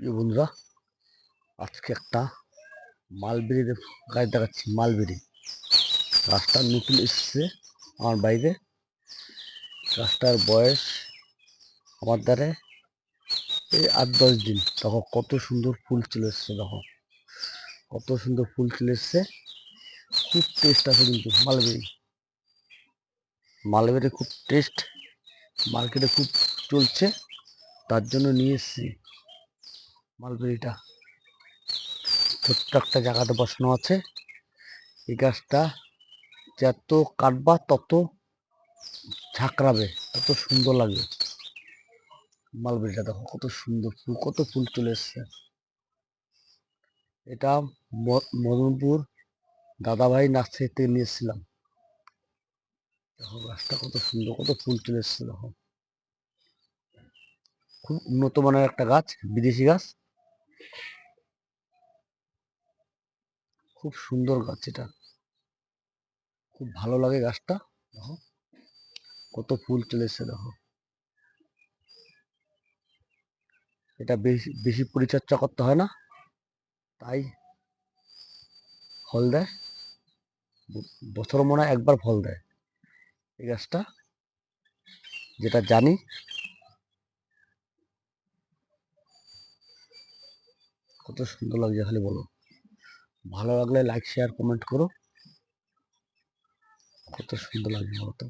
প্রিয় বন্ধুরা, আজকে একটা মালবেরি গাছ দেখাচ্ছি। মালবেরি গাছটা নতুন এসছে আমার বাইরে। গাছটার বয়স আমার দ্বারে এই 8-10 দিন। দেখো কত সুন্দর ফুল চলে এসছে, দেখো কত সুন্দর ফুল চলে এসছে। খুব টেস্ট আছে কিন্তু মালবেরি খুব টেস্ট। মার্কেটে খুব চলছে, তার জন্য নিয়ে এসছি মালবেরিটা। ছোট্ট একটা জায়গাতে বসানো আছে। এই গাছটা যত কাটবা তত ঝাঁকড়াবে, তত সুন্দর লাগবে। মালবেরিটা দেখো কত সুন্দর ফুল, কত ফুল চলে এসছে। এটা মদনপুর দাদাভাই নার্সারি থেকে নিয়ে এসেছিলাম। দেখো গাছটা কত সুন্দর, কত ফুল চলে এসছে। দেখো খুব উন্নত মানের একটা গাছ, বিদেশি গাছ, খুব সুন্দর গাছ। এটা খুব ভালো লাগে গাছটা। দেখো কত ফুল চলে এসছে। দেখো এটা বেশি বেশি পরিচর্যা করতে হয় না, তাই ফল দেয়। বছর মনে হয় একবার ফল দেয় এই গাছটা, যেটা জানি। কত সুন্দর লাগছে খালি বলো। ভালো লাগলে লাইক শেয়ার কমেন্ট করো। কত সুন্দর লাগছে বলো তো।